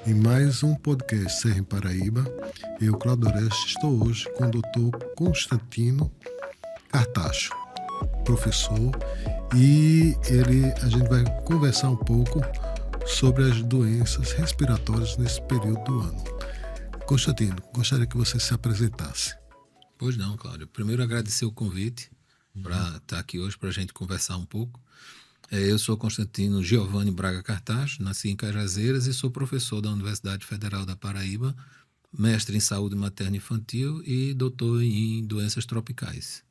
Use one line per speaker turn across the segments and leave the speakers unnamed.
Em mais um podcast Serra em Paraíba, eu, Claudio Oreste, estou hoje com o Dr. Constantino Cartacho, professor, e a gente vai conversar um pouco sobre as doenças respiratórias nesse período do ano. Constantino, gostaria que você se apresentasse.
Pois não, Cláudio. Primeiro, agradecer o convite para estar aqui hoje para a gente conversar um pouco. Eu sou Constantino Giovanni Braga Cartacho, nasci em Cajazeiras e sou professor da Universidade Federal da Paraíba, mestre em saúde materna e infantil e doutor em doenças tropicais.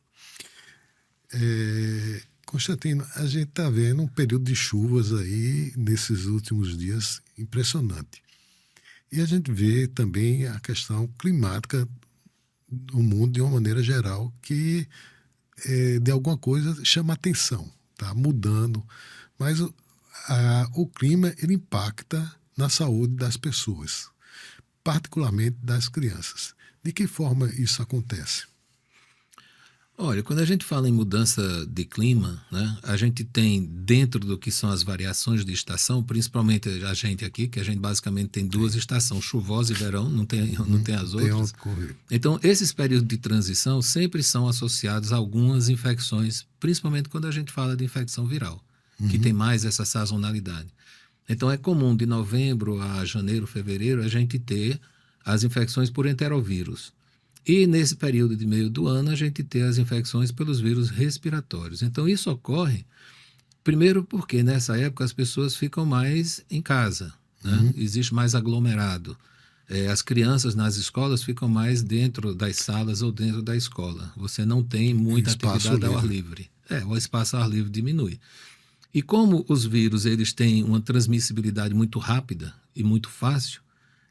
Constantino, a gente está vendo um período de chuvas aí nesses últimos dias impressionante. E a gente vê também a questão climática no mundo de uma maneira geral que de alguma coisa chama atenção, tá mudando, mas o clima ele impacta na saúde das pessoas, particularmente das crianças. De que forma isso acontece?
Olha, quando a gente fala em mudança de clima, né, a gente tem dentro do que são as variações de estação, principalmente a gente aqui, que a gente basicamente tem duas estações, chuvosa e verão, não tem as
Tem
outras.
onde correr.
Então, esses períodos de transição sempre são associados a algumas infecções, principalmente quando a gente fala de infecção viral, que tem mais essa sazonalidade. Então, é comum de novembro a janeiro, fevereiro, a gente ter as infecções por enterovírus. E nesse período de meio do ano, a gente tem as infecções pelos vírus respiratórios. Então, isso ocorre, primeiro porque nessa época as pessoas ficam mais em casa, né? Existe mais aglomerado. As crianças nas escolas ficam mais dentro das salas ou dentro da escola. Você não tem muita
Espaço
atividade ao ar
livre.
livre. O espaço ao ar livre diminui. E como os vírus eles têm uma transmissibilidade muito rápida e muito fácil,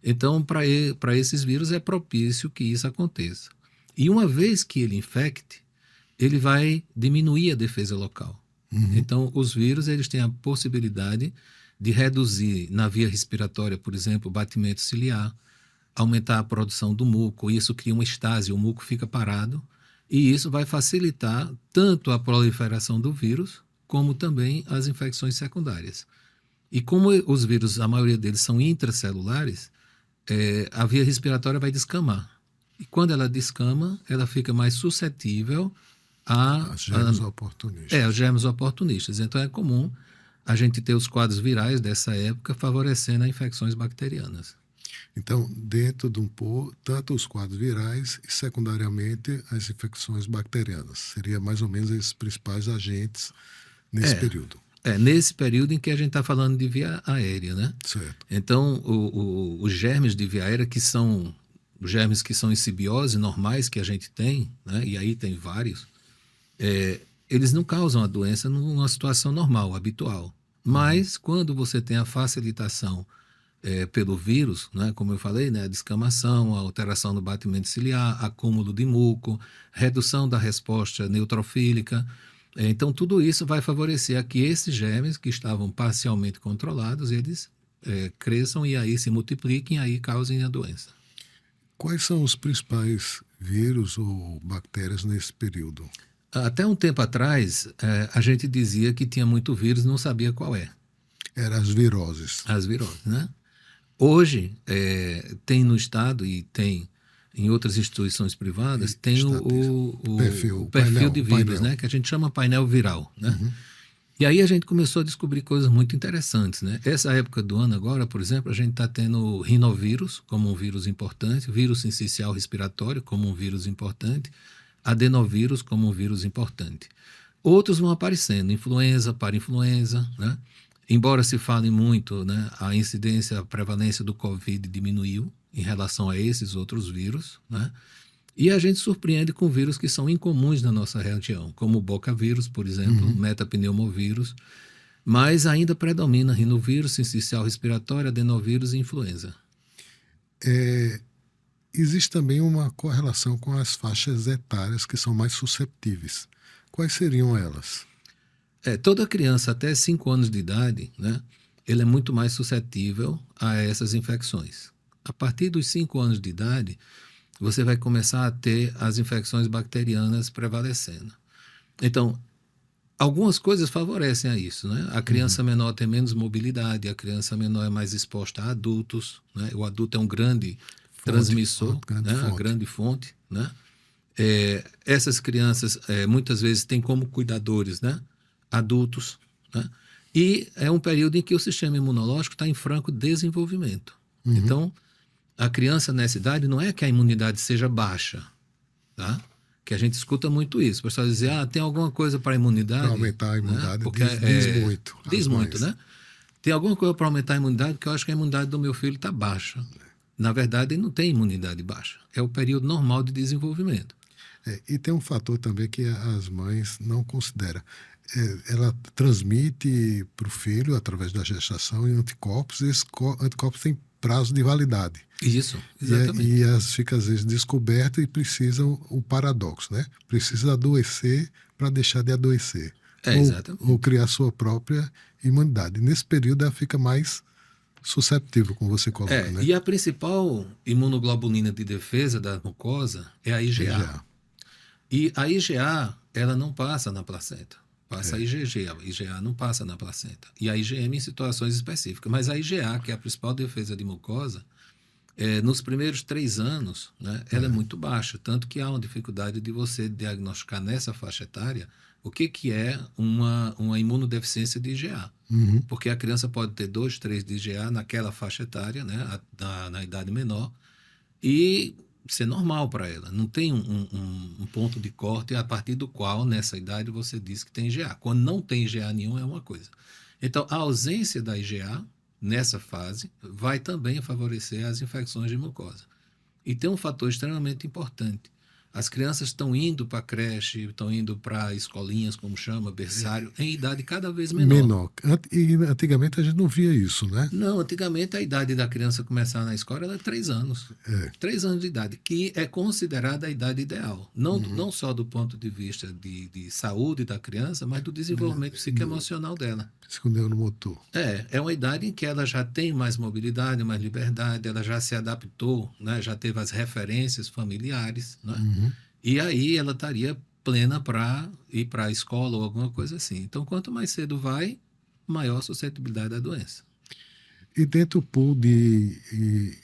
então para esses vírus é propício que isso aconteça. E uma vez que ele infecte, ele vai diminuir a defesa local. Então os vírus eles têm a possibilidade de reduzir na via respiratória, por exemplo, o batimento ciliar, aumentar a produção do muco, isso cria uma estase, o muco fica parado, e isso vai facilitar tanto a proliferação do vírus, como também as infecções secundárias. E como os vírus, a maioria deles são intracelulares, a via respiratória vai descamar. E quando ela descama, ela fica mais suscetível
As germes oportunistas.
aos germes oportunistas. Então é comum a gente ter os quadros virais dessa época favorecendo as infecções bacterianas.
Então, dentro de tanto os quadros virais e, secundariamente, as infecções bacterianas. Seria mais ou menos esses principais agentes nesse período.
Nesse período em que a gente está falando de via aérea, né?
Certo.
Então, os germes de via aérea, que são os germes que são em simbiose normais que a gente tem, né? E aí tem vários, eles não causam a doença numa situação normal, habitual. Mas, quando você tem a facilitação pelo vírus, né, como eu falei, né, a descamação, a alteração no batimento ciliar, acúmulo de muco, redução da resposta neutrofílica. Então, tudo isso vai favorecer a que esses germes que estavam parcialmente controlados, eles cresçam e aí se multipliquem e aí causem a doença.
Quais são os principais vírus ou bactérias nesse período?
Até um tempo atrás, a gente dizia que tinha muito vírus, não sabia qual é.
Eram as viroses.
As viroses, né? Hoje, tem no Estado e tem em outras instituições privadas, tem o perfil de vírus, né? Que a gente chama painel viral, né? E aí a gente começou a descobrir coisas muito interessantes, né? Essa época do ano agora, por exemplo, a gente está tendo rinovírus como um vírus importante, vírus sincicial respiratório como um vírus importante, adenovírus como um vírus importante. Outros vão aparecendo, influenza, parainfluenza, né? Embora se fale muito, né, a incidência, a prevalência do Covid diminuiu em relação a esses outros vírus, né? E a gente surpreende com vírus que são incomuns na nossa região, como o bocavírus, por exemplo, metapneumovírus, mas ainda predomina rinovírus, sincicial respiratório, adenovírus e influenza.
Existe também uma correlação com as faixas etárias que são mais susceptíveis. Quais seriam elas?
Toda criança até 5 anos de idade, né, ele é muito mais suscetível a essas infecções. A partir dos 5 anos de idade, você vai começar a ter as infecções bacterianas prevalecendo. Então, Algumas coisas favorecem a isso, né? A criança menor tem menos mobilidade, a criança menor é mais exposta a adultos, né? O adulto é um grande transmissor, né? A grande fonte, né? Essas crianças muitas vezes têm como cuidadores, né? Adultos, né? E é um período em que o sistema imunológico está em franco desenvolvimento. Então, a criança nessa idade não é que a imunidade seja baixa, tá? Que a gente escuta muito isso. O pessoal diz, tem alguma coisa para a imunidade?
Para aumentar a imunidade,
né? Porque,
diz muito.
Diz muito, né? Tem alguma coisa para aumentar a imunidade, porque eu acho que a imunidade do meu filho está baixa. Na verdade, ele não tem imunidade baixa. É o período normal de desenvolvimento.
E tem um fator também que as mães não consideram. Ela transmite para o filho, através da gestação, anticorpos, e esses anticorpos têm prazo de validade.
Isso, exatamente.
E fica, às vezes, descoberto e precisam o paradoxo, né? Precisa adoecer para deixar de adoecer. Ou criar sua própria imunidade. Nesse período, ela fica mais susceptível, como você coloca, né?
E a principal imunoglobulina de defesa da mucosa é a IgA. E a IgA, ela não passa na placenta. Passa a IgG, a IgA não passa na placenta. E a IgM em situações específicas. Mas a IgA, que é a principal defesa de mucosa, nos primeiros 3 anos, né, ela é muito baixa. Tanto que há uma dificuldade de você diagnosticar nessa faixa etária o que é uma imunodeficiência de IgA. Porque a criança pode ter 2, 3 de IgA naquela faixa etária, né, na idade menor, e ser normal para ela. Não tem um ponto de corte a partir do qual, nessa idade, você diz que tem IgA. Quando não tem IgA nenhum, é uma coisa. Então, a ausência da IgA, nessa fase, vai também favorecer as infecções de mucosa. E tem um fator extremamente importante. As crianças estão indo para a creche, estão indo para escolinhas, como chama, berçário, em idade cada vez menor.
E antigamente a gente não via isso, né?
Não, antigamente a idade da criança começar na escola era 3 anos. 3 anos de idade, que é considerada a idade ideal. Não só do ponto de vista de saúde da criança, mas do desenvolvimento psicoemocional dela.
Psiconeuromotor.
É uma idade em que ela já tem mais mobilidade, mais liberdade, ela já se adaptou, né? Já teve as referências familiares, né? E aí ela estaria plena para ir para a escola ou alguma coisa assim. Então, quanto mais cedo vai, maior a suscetibilidade da doença.
E dentro do pool de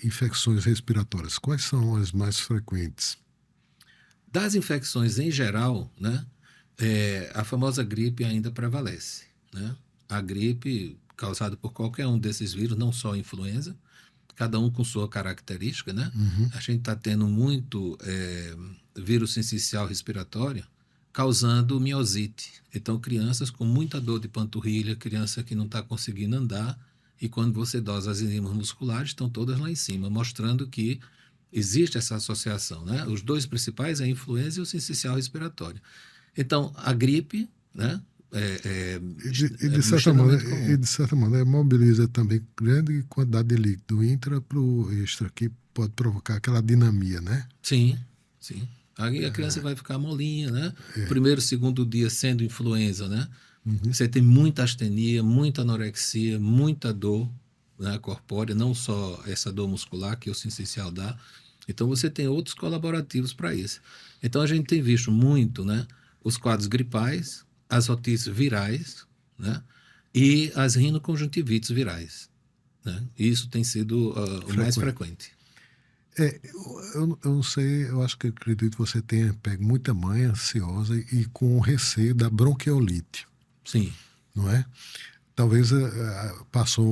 infecções respiratórias, quais são as mais frequentes?
Das infecções em geral, né, a famosa gripe ainda prevalece, né? A gripe causada por qualquer um desses vírus, não só a influenza, cada um com sua característica, né? A gente está tendo muito vírus sincicial respiratório causando miosite. Então, crianças com muita dor de panturrilha, criança que não está conseguindo andar, e quando você dosa as enzimas musculares, estão todas lá em cima, mostrando que existe essa associação, né? Os 2 principais é a influenza e o sincicial respiratório. Então, a gripe, né?
De certa maneira, mobiliza também grande quantidade de líquido intra para o extra, que pode provocar aquela dinamia, né?
Sim. Aí a criança vai ficar molinha, né? Primeiro, segundo dia sendo influenza, né? Você tem muita astenia, muita anorexia, muita dor, né, corpórea, não só essa dor muscular que o sincicial dá. Então, você tem outros colaborativos para isso. Então, a gente tem visto muito, né, os quadros gripais, as otites virais, né, e as rinoconjuntivites virais, né? Isso tem sido o mais frequente.
Eu não sei, eu acho que acredito que você tenha pego muita mãe ansiosa e com receio da bronquiolite.
Sim.
Não é? Talvez passou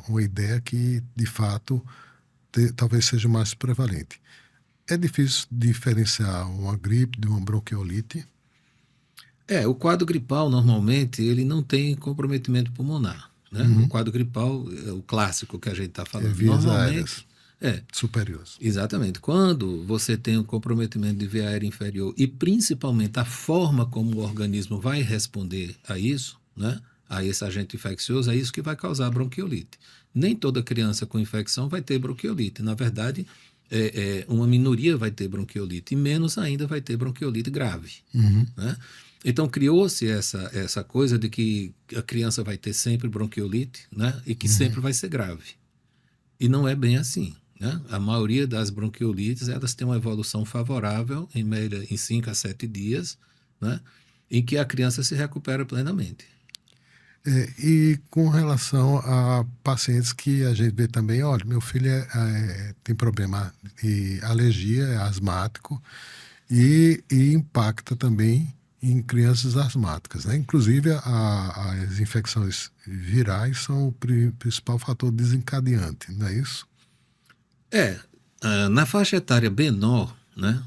uma ideia que, de fato, talvez seja mais prevalente. É difícil diferenciar uma gripe de uma bronquiolite?
O quadro gripal, normalmente, ele não tem comprometimento pulmonar, né? O quadro gripal é o clássico que a gente está falando.
Vias aéreas
superiores. Exatamente. Quando você tem um comprometimento de via aérea inferior e, principalmente, a forma como o organismo vai responder a isso, né? A esse agente infeccioso, é isso que vai causar bronquiolite. Nem toda criança com infecção vai ter bronquiolite. Na verdade, uma minoria vai ter bronquiolite e menos ainda vai ter bronquiolite grave, né? Então, criou-se essa coisa de que a criança vai ter sempre bronquiolite, né? E que sempre vai ser grave. E não é bem assim, né? A maioria das bronquiolites, elas têm uma evolução favorável, em média, em 5 a 7 dias, né? em que a criança se recupera plenamente.
E com relação a pacientes que a gente vê também, olha, meu filho tem problema de alergia, é asmático, e impacta também em crianças asmáticas, né? Inclusive, as infecções virais são o principal fator desencadeante, não é isso?
Na faixa etária menor, né,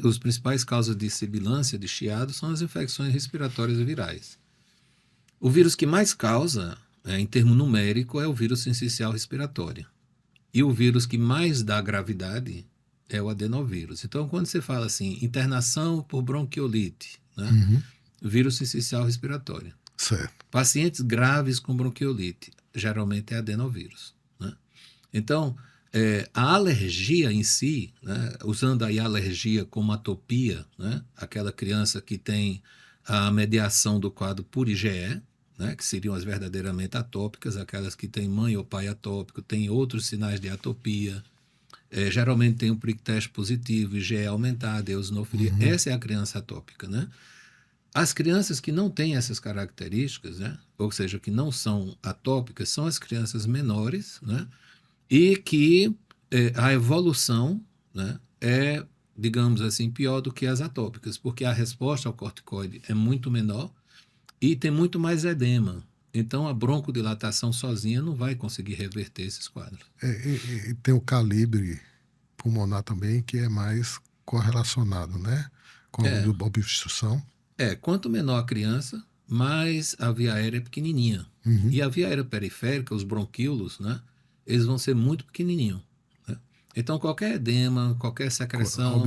os principais causas de sibilância, de chiado, são as infecções respiratórias virais. O vírus que mais causa, em termo numérico, é o vírus sincicial respiratório. E o vírus que mais dá gravidade é o adenovírus. Então, quando você fala assim, internação por bronquiolite, né, vírus sincicial respiratório.
Certo.
Pacientes graves com bronquiolite, geralmente é adenovírus. Né? Então, a alergia em si, né, usando aí a alergia como atopia, né, aquela criança que tem a mediação do quadro por IgE, né, que seriam as verdadeiramente atópicas, aquelas que têm mãe ou pai atópico, têm outros sinais de atopia, geralmente tem um prick teste positivo, IgE aumentado, eosinofilia, essa é a criança atópica. Né? As crianças que não têm essas características, né, ou seja, que não são atópicas, são as crianças menores, né, e que a evolução, né, é, digamos assim, pior do que as atópicas, porque a resposta ao corticoide é muito menor e tem muito mais edema. Então, a broncodilatação sozinha não vai conseguir reverter esses quadros.
E tem o calibre pulmonar também, que é mais correlacionado, né? Com a obstrução.
Quanto menor a criança, mais a via aérea é pequenininha. E a via aérea periférica, os bronquíolos, né, eles vão ser muito pequenininhos. Né? Então, qualquer edema, qualquer secreção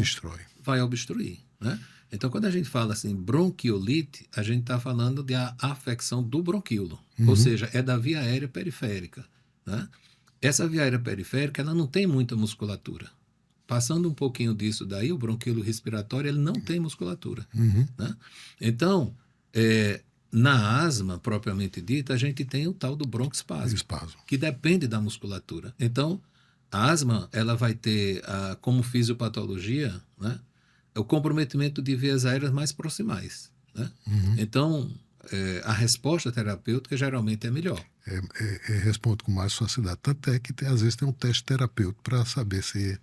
vai obstruir. Né? Então, quando a gente fala assim, bronquiolite, a gente está falando de a afecção do bronquíolo, ou seja, é da via aérea periférica. Né? Essa via aérea periférica, ela não tem muita musculatura. Passando um pouquinho disso daí, o bronquíolo respiratório, ele não tem musculatura. Né? Então, na asma, propriamente dita, a gente tem o tal do broncoespasmo, que depende da musculatura. Então, a asma, ela vai ter, como fisiopatologia, né, o comprometimento de vias aéreas mais proximais. Né? Então, a resposta terapêutica geralmente é melhor.
Responde com mais facilidade. Tanto é que às vezes tem um teste terapêutico para saber se...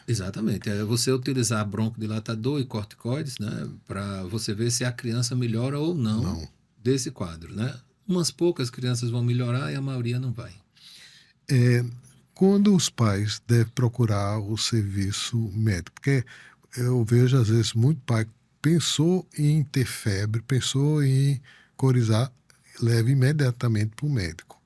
Exatamente. É você utilizar broncodilatador e corticoides, né, para você ver se a criança melhora ou não desse quadro. Né? Umas poucas crianças vão melhorar e a maioria não vai.
Quando os pais devem procurar o serviço médico? Porque eu vejo, às vezes, muito pai pensou em ter febre, pensou em corizar, leva imediatamente para o médico.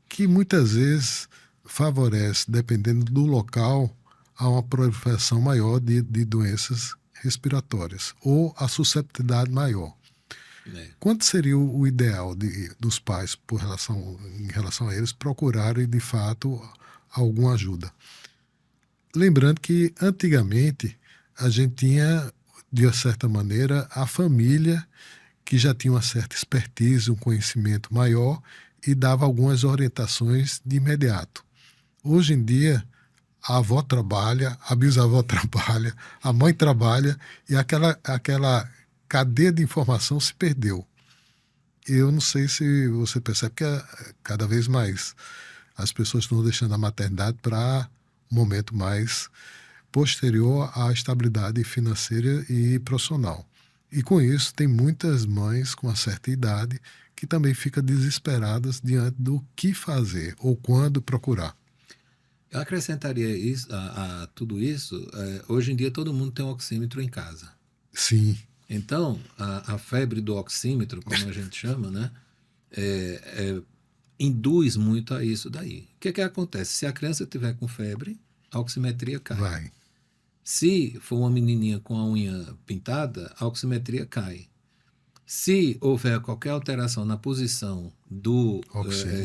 Que muitas vezes favorece, dependendo do local, a uma proliferação maior de doenças respiratórias ou a susceptibilidade maior. Quanto seria o ideal dos pais em relação a eles procurarem, de fato, alguma ajuda? Lembrando que, antigamente, a gente tinha, de certa maneira, a família que já tinha uma certa expertise, um conhecimento maior e dava algumas orientações de imediato. Hoje em dia, a avó trabalha, a bisavó trabalha, a mãe trabalha e aquela cadeia de informação se perdeu. Eu não sei se você percebe que cada vez mais as pessoas estão deixando a maternidade para um momento mais posterior à estabilidade financeira e profissional. E com isso, tem muitas mães com uma certa idade que também ficam desesperadas diante do que fazer ou quando procurar.
Eu acrescentaria a tudo isso, hoje em dia todo mundo tem um oxímetro em casa.
Sim.
Então, a febre do oxímetro, como a gente chama, né, induz muito a isso daí. O que acontece? Se a criança tiver com febre, a oximetria cai.
Vai.
Se for uma menininha com a unha pintada, a oximetria cai. Se houver qualquer alteração na posição do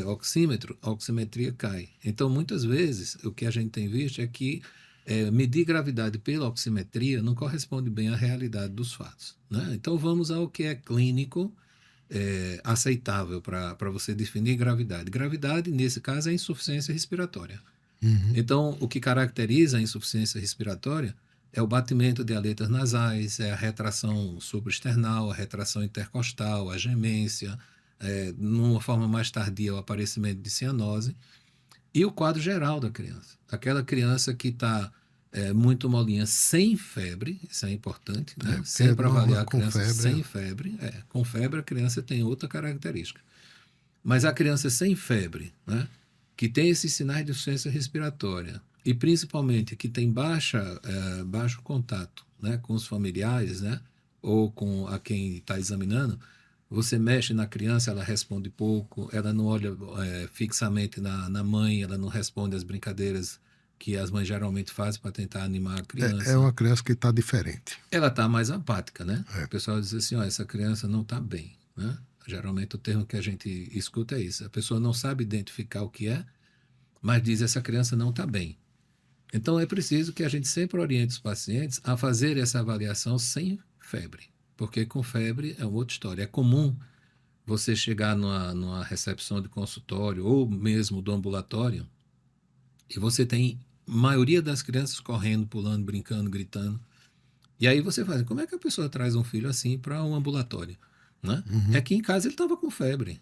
oxímetro, a oximetria cai. Então, muitas vezes, o que a gente tem visto é que medir gravidade pela oximetria não corresponde bem à realidade dos fatos. Né? Então, vamos ao que é clínico aceitável para você definir gravidade. Gravidade, nesse caso, é insuficiência respiratória. Então, o que caracteriza a insuficiência respiratória é o batimento de aletas nasais, é a retração supraesternal, a retração intercostal, a gemência, numa forma mais tardia, o aparecimento de cianose, e o quadro geral da criança. Aquela criança que está muito molinha, sem febre, isso é importante, né? Sempre avaliar a criança sem febre. Com febre, a criança tem outra característica. Mas a criança sem febre, né? Que tem esses sinais de insuficiência respiratória, e principalmente que tem baixo contato, né, com os familiares, né, ou com a quem está examinando, você mexe na criança, ela responde pouco, ela não olha fixamente na mãe, ela não responde às brincadeiras que as mães geralmente fazem para tentar animar a criança.
É uma criança que está diferente.
Ela está mais apática, né? O pessoal diz assim, essa criança não está bem, né? Geralmente o termo que a gente escuta é isso. A pessoa não sabe identificar o que é, mas diz essa criança não está bem. Então é preciso que a gente sempre oriente os pacientes a fazer essa avaliação sem febre, porque com febre é outra história. É comum você chegar numa recepção de consultório ou mesmo do ambulatório e você tem maioria das crianças correndo, pulando, brincando, gritando. E aí você faz, como é que a pessoa traz um filho assim para um ambulatório? Né?
Uhum.
É que em casa ele estava com febre.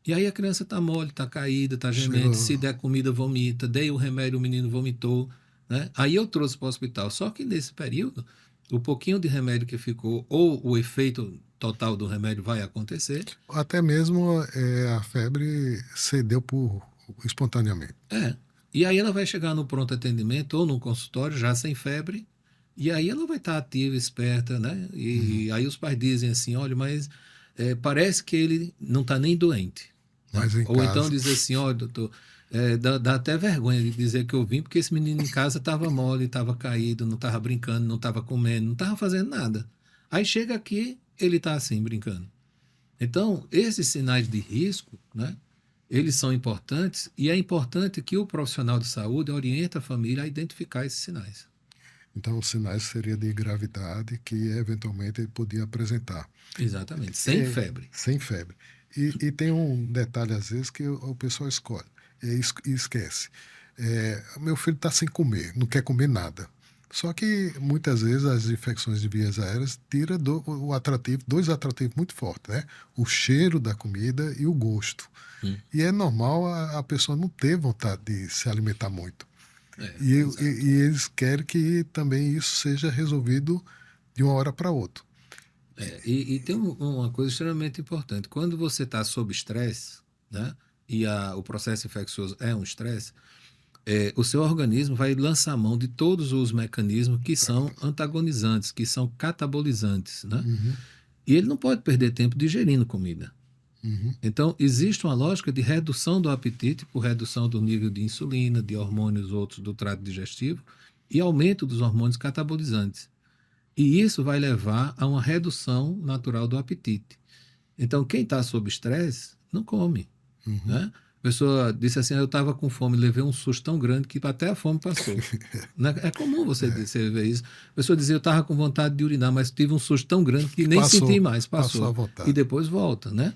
E aí a criança está mole, está caída, está gemendo, se der comida, vomita, dei o remédio, o menino vomitou. Né? Aí eu trouxe para o hospital. Só que nesse período, o pouquinho de remédio que ficou, ou o efeito total do remédio vai acontecer.
Até mesmo a febre cedeu espontaneamente.
E aí ela vai chegar no pronto atendimento ou no consultório já sem febre, e aí ela vai estar ativa, esperta, né? E aí os pais dizem assim, olha, mas parece que ele não está nem doente.
Mas
né? Ou casa... então diz assim, olha, doutor, dá até vergonha de dizer que eu vim, porque esse menino em casa estava mole, estava caído, não estava brincando, não estava comendo, não estava fazendo nada. Aí chega aqui, ele está assim, brincando. Então, esses sinais de risco, né? Eles são importantes, e é importante que o profissional de saúde oriente a família a identificar esses sinais.
Então, os sinais seriam de gravidade que, eventualmente, ele podia apresentar.
Exatamente, sem febre.
Sem febre. E tem um detalhe, às vezes, que o pessoal escolhe e esquece. Meu filho está sem comer, não quer comer nada. Só que, muitas vezes, as infecções de vias aéreas tiram dois atrativos muito fortes, né? O cheiro da comida e o gosto. E é normal a pessoa não ter vontade de se alimentar muito. E eles querem que também isso seja resolvido de uma hora para outra.
E tem uma coisa extremamente importante. Quando você está sob estresse, né, e o processo infeccioso é um estresse, o seu organismo vai lançar mão de todos os mecanismos que são antagonizantes, que são catabolizantes. Né?
Uhum.
E ele não pode perder tempo digerindo comida.
Uhum.
Então, existe uma lógica de redução do apetite por redução do nível de insulina, de hormônios outros do trato digestivo e aumento dos hormônios catabolizantes. E isso vai levar a uma redução natural do apetite. Então, quem está sob estresse não come.
Uhum.
Né? A pessoa disse assim, eu estava com fome, levei um susto tão grande que até a fome passou. É comum você ver isso. A pessoa dizia, eu estava com vontade de urinar, mas tive um susto tão grande que nem senti mais, passou.
À vontade.
E depois volta, né?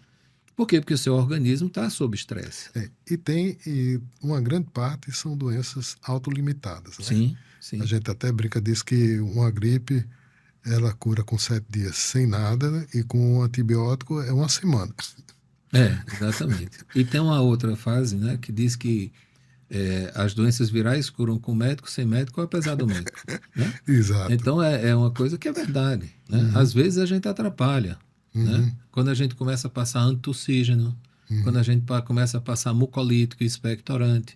Por quê? Porque o seu organismo está sob estresse.
E uma grande parte são doenças autolimitadas. Né?
Sim.
A gente até brinca disso que uma gripe ela cura com 7 dias sem nada e com um antibiótico é uma semana.
Exatamente. E tem uma outra fase, né, que diz que as doenças virais curam com médico, sem médico, apesar do médico. Né?
Exato.
Então é uma coisa que é verdade. Né? Uhum. Às vezes a gente atrapalha.
Uhum.
Né? Quando a gente começa a passar antussígeno, quando a gente começa a passar mucolítico e expectorante,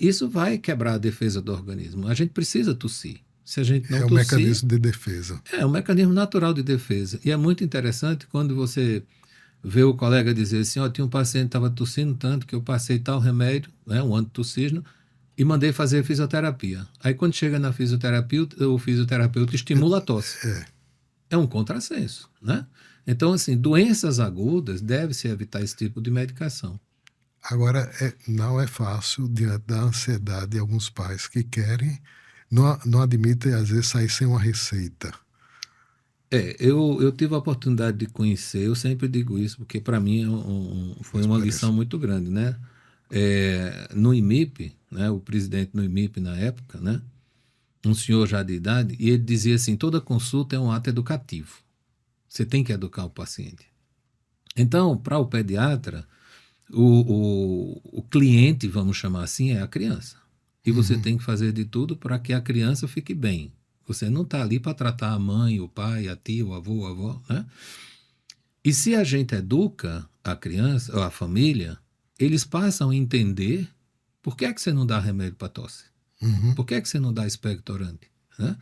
isso vai quebrar a defesa do organismo. A gente precisa tossir. Se a gente não tossir,
um mecanismo de defesa.
É um mecanismo natural de defesa. E é muito interessante quando você vê o colega dizer assim, tinha um paciente que estava tossindo tanto que eu passei tal remédio, né, um antussígeno, e mandei fazer fisioterapia. Aí quando chega na fisioterapia, o fisioterapeuta estimula a tosse. É um contrassenso, né? Então, assim, doenças agudas deve-se evitar esse tipo de medicação.
Agora, não é fácil diante da ansiedade de alguns pais que querem, não admitem, às vezes, sair sem uma receita.
Eu tive a oportunidade de conhecer, eu sempre digo isso, porque para mim foi uma lição muito grande, né? No IMIP, né, o presidente no IMIP na época, né, um senhor já de idade, e ele dizia assim, toda consulta é um ato educativo. Você tem que educar o paciente. Então, para o pediatra, o cliente, vamos chamar assim, é a criança. E você tem que fazer de tudo para que a criança fique bem. Você não está ali para tratar a mãe, o pai, a tia, o avô, a avó, né? E se a gente educa a criança, ou a família, eles passam a entender por que é que você não dá remédio para tosse. Por que é que você não dá expectorante? Né?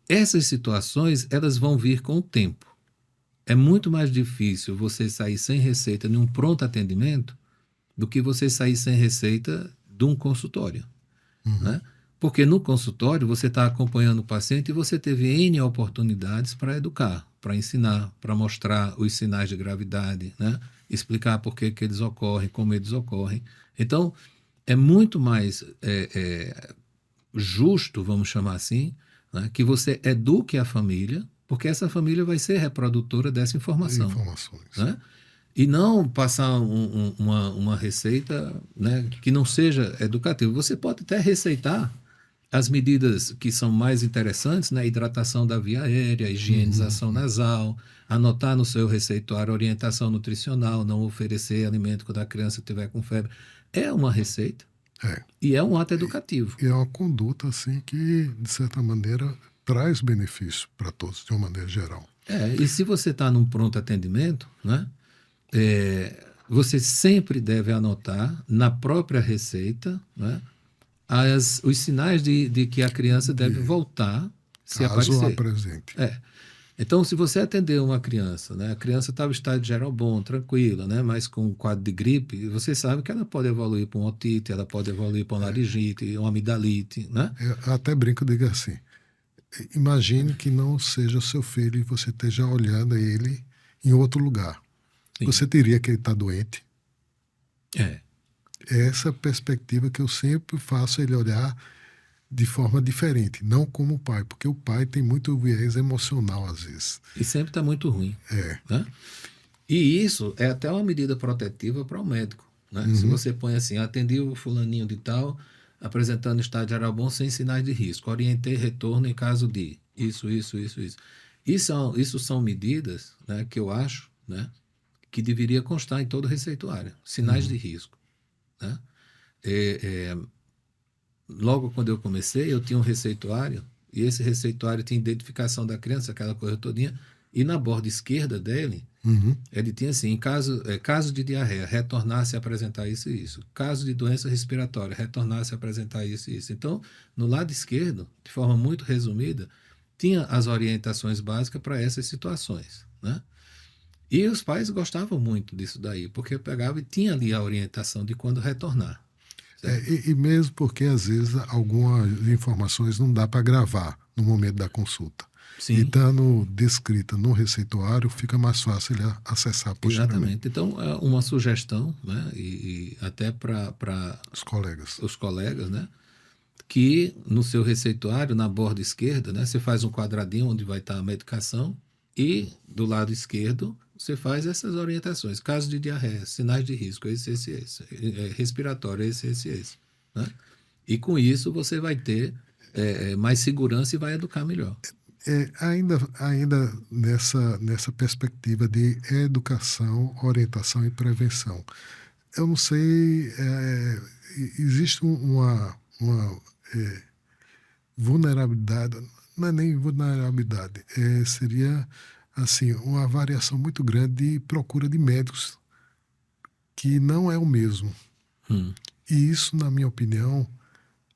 Essas situações, elas vão vir com o tempo. É muito mais difícil você sair sem receita em um pronto atendimento do que você sair sem receita de um consultório. Né? Porque no consultório você está acompanhando o paciente e você teve N oportunidades para educar, para ensinar, para mostrar os sinais de gravidade, né? Explicar por que eles ocorrem, como eles ocorrem. Então, é muito mais justo, vamos chamar assim, né? Que você eduque a família, porque essa família vai ser reprodutora dessa informação. Né? E não passar uma receita, né, que não seja educativa. Você pode até receitar as medidas que são mais interessantes, né, hidratação da via aérea, higienização nasal, anotar no seu receituário orientação nutricional, não oferecer alimento quando a criança estiver com febre. É uma receita e é um ato educativo.
E é uma conduta assim que, de certa maneira, traz benefício para todos, de uma maneira geral.
E se você está num pronto atendimento, né, você sempre deve anotar na própria receita, né, os sinais de que a criança deve voltar se aparecer.
Caso apresente.
Então, se você atender uma criança, né, a criança está em estado geral bom, tranquila, né, mas com um quadro de gripe, você sabe que ela pode evoluir para uma otite, ela pode evoluir para uma laringite, uma amidalite. Né?
Eu até brinco, digo assim, imagine que não seja seu filho e você esteja olhando ele em outro lugar. Sim. Você diria que ele está doente? É essa perspectiva que eu sempre faço ele olhar de forma diferente, não como o pai, porque o pai tem muito viés emocional às vezes.
E sempre está muito ruim. Né? E isso é até uma medida protetiva para o médico. Né? Se você põe assim, atendi o fulaninho de tal, apresentando estado geral bom sem sinais de risco, orientei retorno em caso de isso. Isso são medidas, né, que eu acho, né, que deveria constar em todo receituário. Sinais de risco. Né? Logo quando eu comecei, eu tinha um receituário, e esse receituário tinha identificação da criança, aquela coisa todinha, e na borda esquerda dele, ele tinha assim, em caso de diarreia, retornar-se a apresentar isso e isso. Caso de doença respiratória, retornar-se a apresentar isso e isso. Então, no lado esquerdo, de forma muito resumida, tinha as orientações básicas para essas situações. Né? E os pais gostavam muito disso daí, porque eu pegava e tinha ali a orientação de quando retornar.
E mesmo porque, às vezes, algumas informações não dá para gravar no momento da consulta. Sim. E estando descrita no receituário, fica mais fácil ele acessar posteriormente.
Exatamente. Então, é uma sugestão, né, e até para os colegas, né, que no seu receituário, na borda esquerda, né, você faz um quadradinho onde vai estar a medicação e do lado esquerdo você faz essas orientações. Caso de diarreia, sinais de risco, esse. Respiratório, esse. Né? E com isso você vai ter mais segurança e vai educar melhor.
Ainda nessa perspectiva de educação, orientação e prevenção. Eu não sei, existe uma vulnerabilidade, não é nem vulnerabilidade, seria assim, uma variação muito grande de procura de médicos que não é o mesmo. E isso, na minha opinião,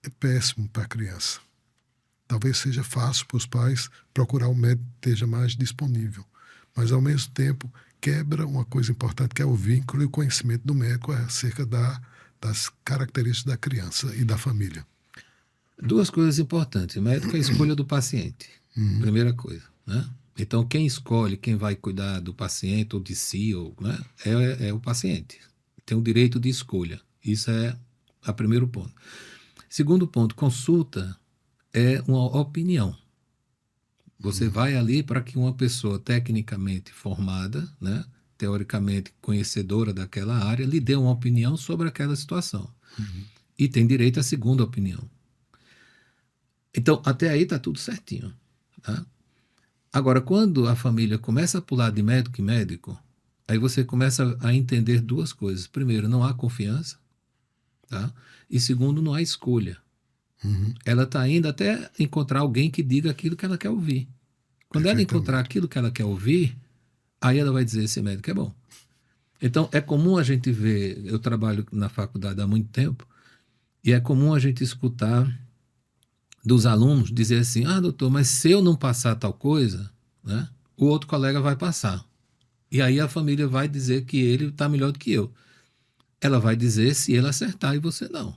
é péssimo para a criança. Talvez seja fácil para os pais procurar um médico que esteja mais disponível, mas ao mesmo tempo quebra uma coisa importante que é o vínculo e o conhecimento do médico acerca das características da criança e da família.
Duas coisas importantes. Médico é a escolha do paciente. Primeira coisa, né? Então, quem escolhe, quem vai cuidar do paciente ou de si, né, é o paciente. Tem o direito de escolha. Isso é o primeiro ponto. Segundo ponto, consulta é uma opinião. Você vai ali para que uma pessoa tecnicamente formada, né, teoricamente conhecedora daquela área, lhe dê uma opinião sobre aquela situação. E tem direito à segunda opinião. Então, até aí está tudo certinho. Tá? Agora, quando a família começa a pular de médico em médico, aí você começa a entender duas coisas. Primeiro, não há confiança. Tá? E segundo, não há escolha. Ela está indo até encontrar alguém que diga aquilo que ela quer ouvir. Quando ela encontrar aquilo que ela quer ouvir, aí ela vai dizer: esse médico é bom. Então, é comum a gente ver, eu trabalho na faculdade há muito tempo, e é comum a gente escutar dos alunos dizer assim: ah, doutor, mas se eu não passar tal coisa, né, o outro colega vai passar. E aí a família vai dizer que ele está melhor do que eu. Ela vai dizer se ele acertar e você não.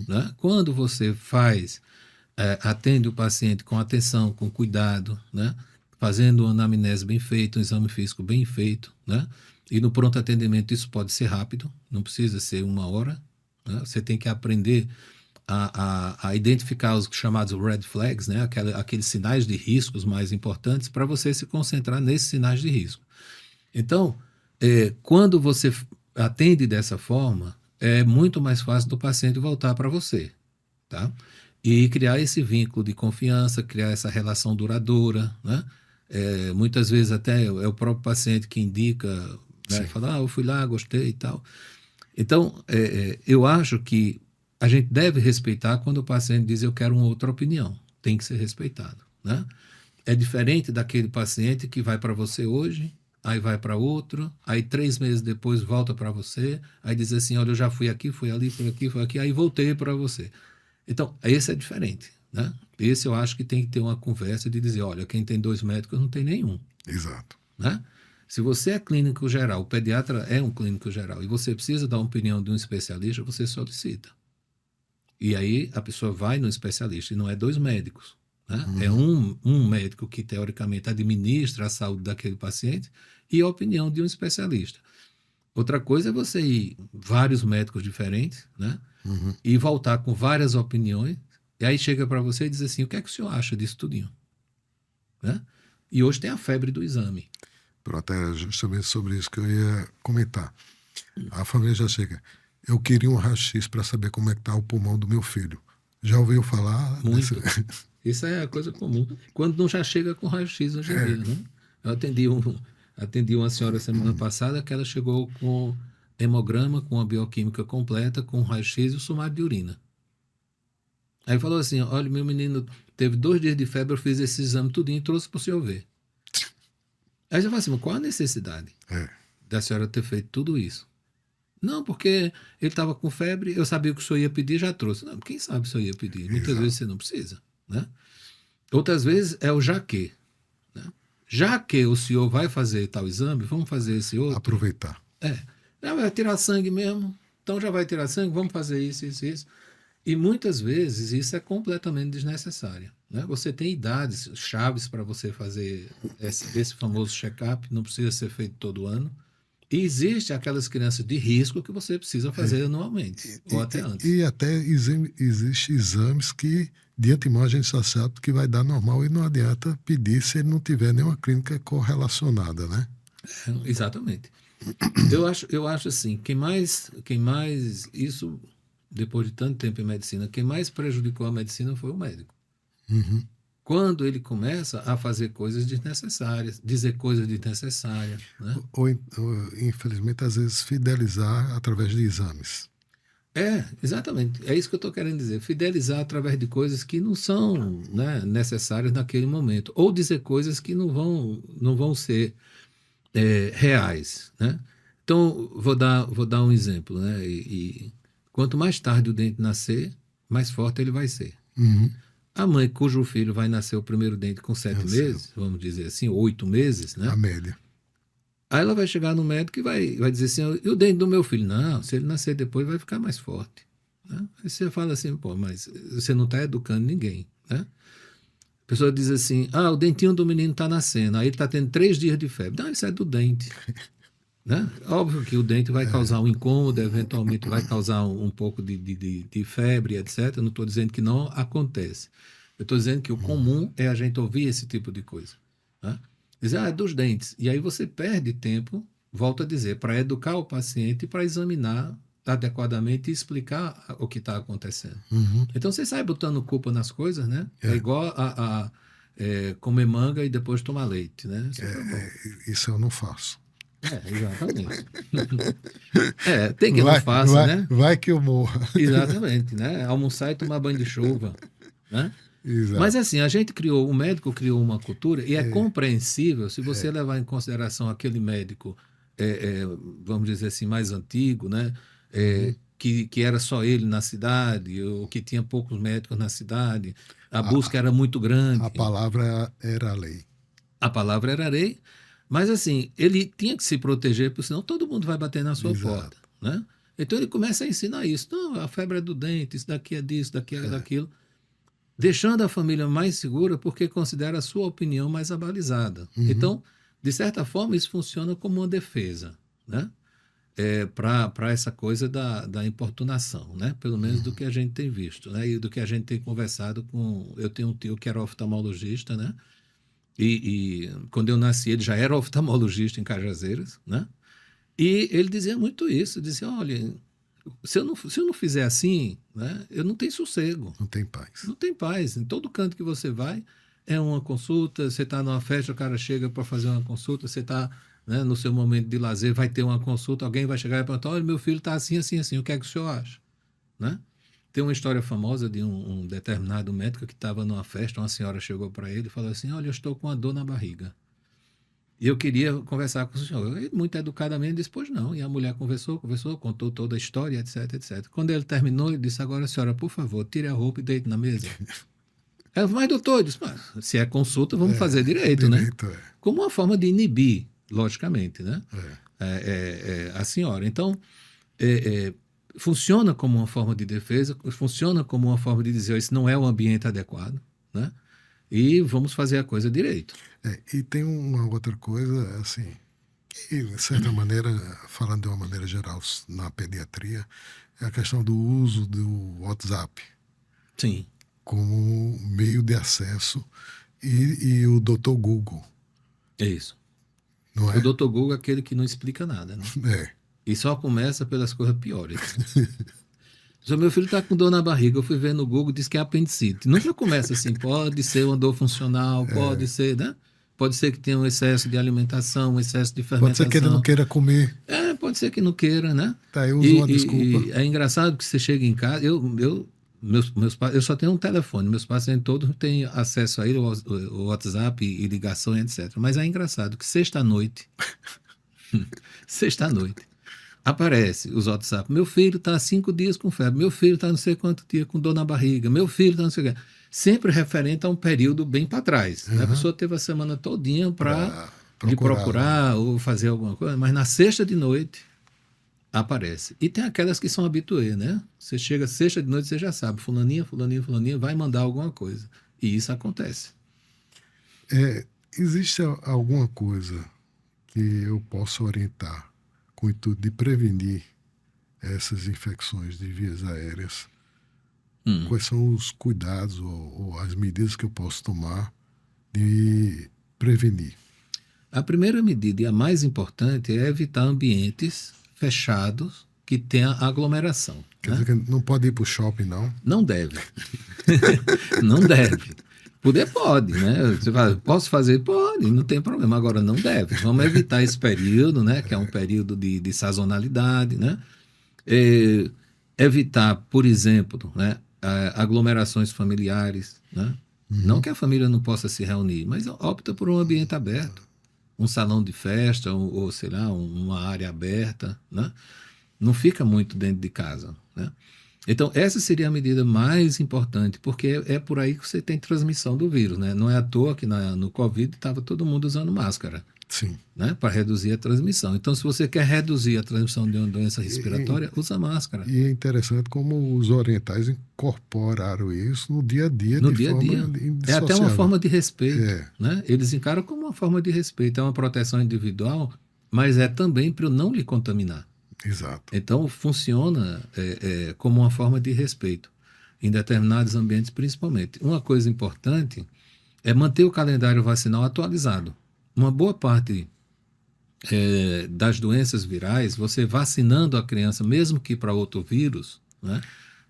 Né? Quando você atende o paciente com atenção, com cuidado, né? Fazendo uma anamnese bem feita, um exame físico bem feito, né? E no pronto atendimento isso pode ser rápido, não precisa ser 1 hora. Né? Você tem que aprender a identificar os chamados red flags, né? Aqueles sinais de riscos mais importantes para você se concentrar nesses sinais de risco. Então, quando você atende dessa forma, é muito mais fácil do paciente voltar para você, tá? E criar esse vínculo de confiança, criar essa relação duradoura, né? Muitas vezes até é o próprio paciente que indica, né? Fala: eu fui lá, gostei e tal. Então, eu acho que a gente deve respeitar quando o paciente diz: eu quero uma outra opinião. Tem que ser respeitado, né? É diferente daquele paciente que vai para você hoje, aí vai para outro, aí 3 meses depois volta para você, aí diz assim: olha, eu já fui aqui, fui ali, fui aqui, aí voltei para você. Então, esse é diferente, né? Esse eu acho que tem que ter uma conversa de dizer: olha, quem tem 2 médicos não tem nenhum.
Exato.
Né? Se você é clínico geral, o pediatra é um clínico geral, e você precisa dar uma opinião de um especialista, você solicita. E aí a pessoa vai no especialista, e não é 2 médicos. Né? É um médico que, teoricamente, administra a saúde daquele paciente e a opinião de um especialista. Outra coisa é você ir vários médicos diferentes, né? E voltar com várias opiniões, e aí chega para você e diz assim: o que é que o senhor acha disso tudinho? Né? E hoje tem a febre do exame.
Pronto, é justamente sobre isso que eu ia comentar. A família já chega: eu queria um raio-x para saber como é que está o pulmão do meu filho. Já ouviu falar?
Muito. Isso é a coisa comum. Quando não já chega com raio-x hoje em dia, né? Eu atendi uma senhora semana passada que ela chegou com hemograma, com a bioquímica completa, com raio-x e o sumário de urina. Aí falou assim: olha, meu menino teve 2 dias de febre, eu fiz esse exame tudinho e trouxe para o senhor ver. Aí já fala assim: mas qual a necessidade da senhora ter feito tudo isso? Não, porque ele estava com febre, eu sabia que o senhor ia pedir, já trouxe. Não, quem sabe se eu ia pedir? Muitas vezes você não precisa. Né? Outras vezes é o já que. Né? Já que o senhor vai fazer tal exame, vamos fazer esse outro.
Aproveitar.
Já vai tirar sangue mesmo, então já vai tirar sangue, vamos fazer isso, isso, isso. E muitas vezes isso é completamente desnecessário. Né? Você tem idades chaves para você fazer esse famoso check-up, não precisa ser feito todo ano. E existe aquelas crianças de risco que você precisa fazer anualmente, ou até antes.
E até existem exames que, de antemão, a gente já sabe que vai dar normal e não adianta pedir se ele não tiver nenhuma clínica correlacionada, né?
Exatamente. Eu acho assim, quem mais isso, depois de tanto tempo em medicina, quem mais prejudicou a medicina foi o médico. Quando ele começa a fazer coisas desnecessárias, dizer coisas desnecessárias. Né?
Ou, infelizmente, às vezes, fidelizar através de exames.
Exatamente. É isso que eu estou querendo dizer. Fidelizar através de coisas que não são, né, necessárias naquele momento. Ou dizer coisas que não vão ser reais. Né? Então, vou dar um exemplo. Né? E quanto mais tarde o dente nascer, mais forte ele vai ser. A mãe cujo filho vai nascer o primeiro dente com 7 meses, vamos dizer assim, 8 meses, né?
A média.
Aí ela vai chegar no médico e vai dizer assim: e o dente do meu filho? Não, se ele nascer depois vai ficar mais forte. Né? Aí você fala assim: pô, mas você não está educando ninguém. Né? A pessoa diz assim: o dentinho do menino está nascendo, aí ele está tendo 3 dias de febre. Não, isso é do dente. Né? Óbvio que o dente vai causar um incômodo, eventualmente vai causar um pouco de febre, etc. Eu não estou dizendo que não acontece. Eu estou dizendo que o comum é a gente ouvir esse tipo de coisa. Né? Dizer: é dos dentes. E aí você perde tempo, volto a dizer, para educar o paciente e para examinar adequadamente e explicar o que está acontecendo. Então você sai botando culpa nas coisas, né? É igual a comer manga e depois tomar leite, né?
Isso eu não faço.
Exatamente. Tem que não faça, né?
Vai que eu morra.
Exatamente, né? Almoçar e tomar banho de chuva, né?
Exato.
Mas assim, o médico criou uma cultura e é compreensível se você levar em consideração aquele médico, vamos dizer assim, mais antigo, né? Que era só ele na cidade, ou que tinha poucos médicos na cidade, a busca era muito grande.
A palavra era a lei.
A palavra era lei, mas assim, ele tinha que se proteger, porque senão todo mundo vai bater na sua porta, né? Então ele começa a ensinar isso. Não, a febre é do dente, isso daqui é disso, daqui é daquilo. Deixando a família mais segura porque considera a sua opinião mais abalizada. Então, de certa forma, isso funciona como uma defesa, né? Para essa coisa da importunação, né? Pelo menos do que a gente tem visto, né? E do que a gente tem conversado com... Eu tenho um tio que era oftalmologista, né? E quando eu nasci, ele já era oftalmologista em Cajazeiras, né? E ele dizia muito isso, dizia, olha, se eu não fizer assim, né, eu não tenho sossego.
Não tem paz.
Não tem paz. Em todo canto que você vai, é uma consulta, você está numa festa, o cara chega para fazer uma consulta, você está, né, no seu momento de lazer, vai ter uma consulta, alguém vai chegar e perguntar, olha, meu filho está assim, assim, assim, o que é que o senhor acha? Né? Tem uma história famosa de um determinado médico que estava numa festa, uma senhora chegou para ele e falou assim, olha, eu estou com uma dor na barriga. E eu queria conversar com o senhor. Ele, muito educadamente, disse, pois não. E a mulher conversou, contou toda a história, etc, etc. Quando ele terminou, ele disse, agora, senhora, por favor, tire a roupa e deite na mesa. Ela falou, mas doutor, disse, se é consulta, vamos fazer direito, né? Como uma forma de inibir, logicamente, né? A senhora. Então, funciona como uma forma de defesa, funciona como uma forma de dizer, isso não é o ambiente adequado, né? E vamos fazer a coisa direito.
E tem uma outra coisa, assim, que, de certa maneira, falando de uma maneira geral na pediatria, é a questão do uso do WhatsApp.
Sim.
Como meio de acesso e o Dr. Google.
É isso.
Não é?
O Dr. Google é aquele que não explica nada, né? E só começa pelas coisas piores. Se meu filho está com dor na barriga, eu fui ver no Google, diz que é apendicite. Nunca começa assim, pode ser uma dor funcional, pode ser, né? Pode ser que tenha um excesso de alimentação, um excesso de fermentação.
Pode ser que ele não queira comer.
Pode ser que não queira, né?
Tá, eu uso uma desculpa.
E é engraçado que você chega em casa, meus pais, eu só tenho um telefone, meus pacientes todos têm acesso a ele, o WhatsApp e ligação e etc. Mas é engraçado que sexta-noite, aparece os WhatsApp. Meu filho está há 5 dias com febre. Meu filho está não sei quanto dia com dor na barriga. Meu filho está não sei o quê. Sempre referente a um período bem para trás. A pessoa teve a semana todinha para procurar ou fazer alguma coisa, mas na sexta de noite aparece. E tem aquelas que são habituê, né? Você chega sexta de noite, você já sabe. Fulaninha vai mandar alguma coisa. E isso acontece.
Existe alguma coisa que eu possa orientar com o intuito de prevenir essas infecções de vias aéreas? Quais são os cuidados ou as medidas que eu posso tomar de prevenir?
A primeira medida e a mais importante é evitar ambientes fechados que tenham aglomeração.
Quer dizer que não pode ir para o shopping, não?
Não deve. Não deve. Poder pode, né? Você fala, posso fazer? Pode, não tem problema. Agora, não deve. Vamos evitar esse período, né? Que é um período de sazonalidade, né? Evitar, por exemplo, né? Aglomerações familiares, né? Não que a família não possa se reunir, mas opta por um ambiente aberto. Um salão de festa, ou sei lá, uma área aberta, né? Não fica muito dentro de casa, né? Então, essa seria a medida mais importante, porque é por aí que você tem transmissão do vírus, né? Não é à toa que no Covid estava todo mundo usando máscara.
Sim.
Né? Para reduzir a transmissão. Então, se você quer reduzir a transmissão de uma doença respiratória, usa máscara.
E é interessante como os orientais incorporaram isso no dia a dia.
No dia a dia. É até uma forma de respeito. Né? Eles encaram como uma forma de respeito. É uma proteção individual, mas é também para eu não lhe contaminar.
Exato.
Então, funciona como uma forma de respeito, em determinados ambientes principalmente. Uma coisa importante é manter o calendário vacinal atualizado. Uma boa parte das doenças virais, você vacinando a criança, mesmo que para outro vírus, né,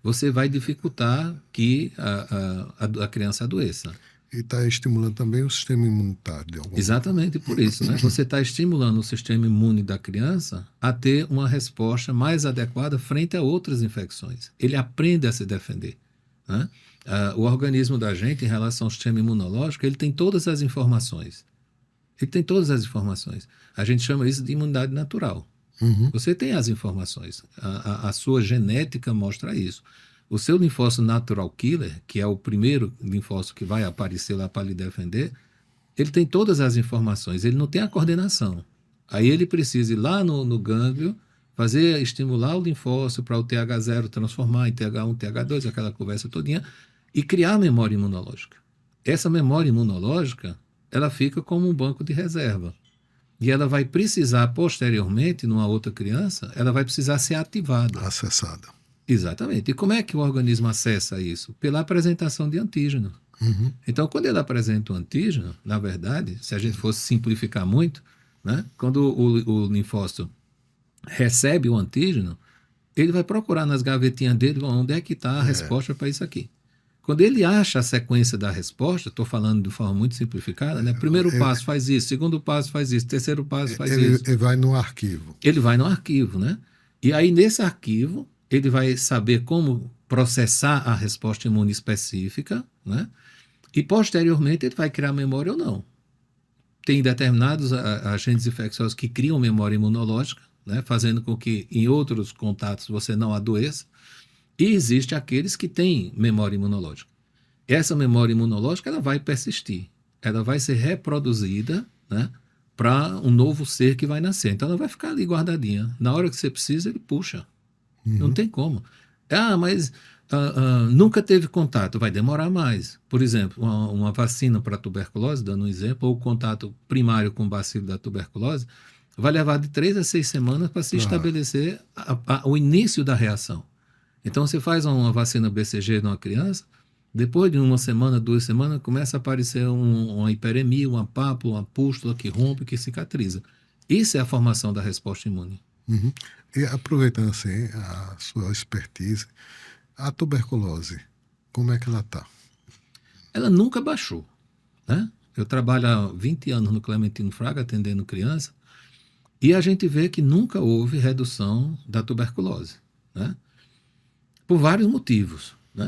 você vai dificultar que a criança adoeça.
E está estimulando também o sistema imunitário de alguma
Exatamente por isso, né? Você está estimulando o sistema imune da criança a ter uma resposta mais adequada frente a outras infecções. Ele aprende a se defender, né? O organismo da gente, em relação ao sistema imunológico, ele tem todas as informações. Ele tem todas as informações. A gente chama isso de imunidade natural. Você tem as informações. A sua genética mostra isso. O seu linfócito natural killer, que é o primeiro linfócito que vai aparecer lá para lhe defender, ele tem todas as informações, ele não tem a coordenação. Aí ele precisa ir lá no gânglio, estimular o linfócito para o TH0 transformar em TH1, TH2, aquela conversa todinha, e criar a memória imunológica. Essa memória imunológica, ela fica como um banco de reserva. E ela vai precisar, posteriormente, numa outra criança, ela vai precisar ser ativada.
Acessada.
Exatamente. E como é que o organismo acessa isso? Pela apresentação de antígeno. Então, quando ele apresenta o antígeno, na verdade, se a gente fosse simplificar muito, né, quando o linfócito recebe o antígeno, ele vai procurar nas gavetinhas dele onde é que está a resposta para isso aqui. Quando ele acha a sequência da resposta, estou falando de forma muito simplificada, né? Primeiro passo faz isso, segundo passo faz isso, terceiro passo faz isso.
Ele vai no arquivo.
Ele vai no arquivo, né? E aí, nesse arquivo, ele vai saber como processar a resposta imune específica, né? E, posteriormente, ele vai criar memória ou não. Tem determinados agentes infecciosos que criam memória imunológica, né? Fazendo com que, em outros contatos, você não adoeça. E existe aqueles que têm memória imunológica. Essa memória imunológica ela vai persistir. Ela vai ser reproduzida, né, para um novo ser que vai nascer. Então ela vai ficar ali guardadinha. Na hora que você precisa, ele puxa. Não tem como. Mas nunca teve contato. Vai demorar mais. Por exemplo, uma vacina para tuberculose, dando um exemplo, ou contato primário com o bacilo da tuberculose, vai levar de 3 a 6 semanas para se estabelecer o início da reação. Então, você faz uma vacina BCG numa criança, depois de 1 semana, 2 semanas, começa a aparecer uma hiperemia, uma pápula, uma pústula que rompe, que cicatriza. Isso é a formação da resposta imune.
E aproveitando assim a sua expertise, a tuberculose, como é que ela está?
Ela nunca baixou, né? Eu trabalho há 20 anos no Clementino Fraga, atendendo criança, e a gente vê que nunca houve redução da tuberculose, né? Por vários motivos, né?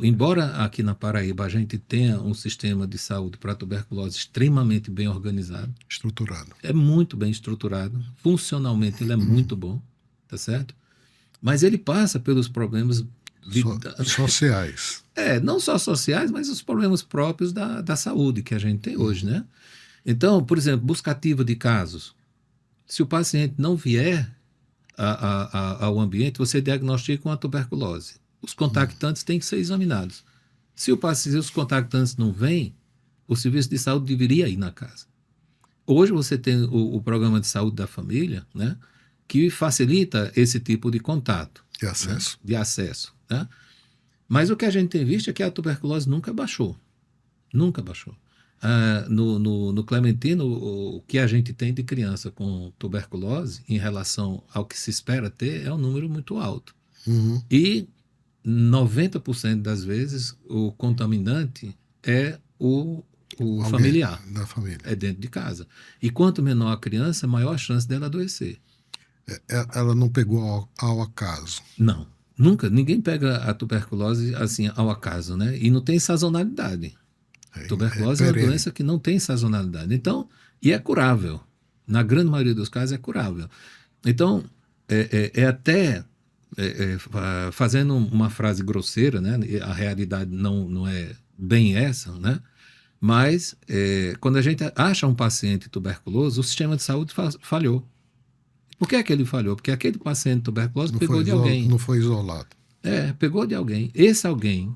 Embora aqui na Paraíba a gente tenha um sistema de saúde para tuberculose extremamente bem organizado,
estruturado,
é muito bem estruturado, funcionalmente ele é muito bom, tá certo? Mas ele passa pelos problemas
sociais.
Não só sociais, mas os problemas próprios da saúde que a gente tem hoje, né? Então, por exemplo, buscativa de casos. Se o paciente não vier ao ambiente, você diagnostica uma tuberculose. Os contactantes têm que ser examinados. Se os contactantes não vêm, o serviço de saúde deveria ir na casa. Hoje você tem o programa de saúde da família, né, que facilita esse tipo de contato.
De acesso.
Né, de acesso. Né? Mas o que a gente tem visto é que a tuberculose nunca baixou. Nunca baixou. No Clementino, o que a gente tem de criança com tuberculose em relação ao que se espera ter é um número muito alto. E 90% das vezes o contaminante é o familiar.
Da família.
É dentro de casa. E quanto menor a criança, maior a chance dela adoecer.
Ela não pegou ao acaso?
Não. Nunca. Ninguém pega a tuberculose assim ao acaso, né? E não tem sazonalidade. Tuberculose é uma doença que não tem sazonalidade. Então, e é curável. Na grande maioria dos casos é curável. Então, fazendo uma frase grosseira, né? A realidade não é bem essa, né? Mas, quando a gente acha um paciente tuberculoso, o sistema de saúde falhou. Por que é que ele falhou? Porque aquele paciente tuberculoso pegou de alguém.
Não foi isolado.
Pegou de alguém. Esse alguém,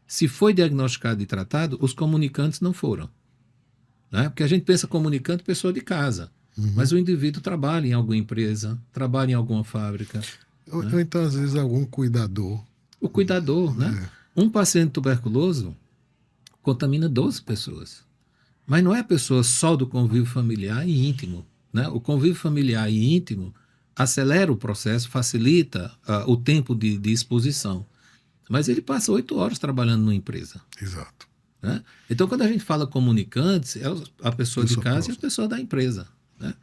se foi diagnosticado e tratado, os comunicantes não foram. Né? Porque a gente pensa comunicante, pessoa de casa. Mas o indivíduo trabalha em alguma empresa, trabalha em alguma fábrica.
Ou então, às vezes, algum cuidador.
O cuidador, né? Um paciente tuberculoso contamina 12 pessoas. Mas não é pessoa só do convívio familiar e íntimo. né? O convívio familiar e íntimo acelera o processo, facilita o tempo de exposição. Mas ele passa 8 horas trabalhando numa empresa.
Exato.
Né? Então, quando a gente fala comunicantes, é a pessoa de casa e a pessoa da empresa, né?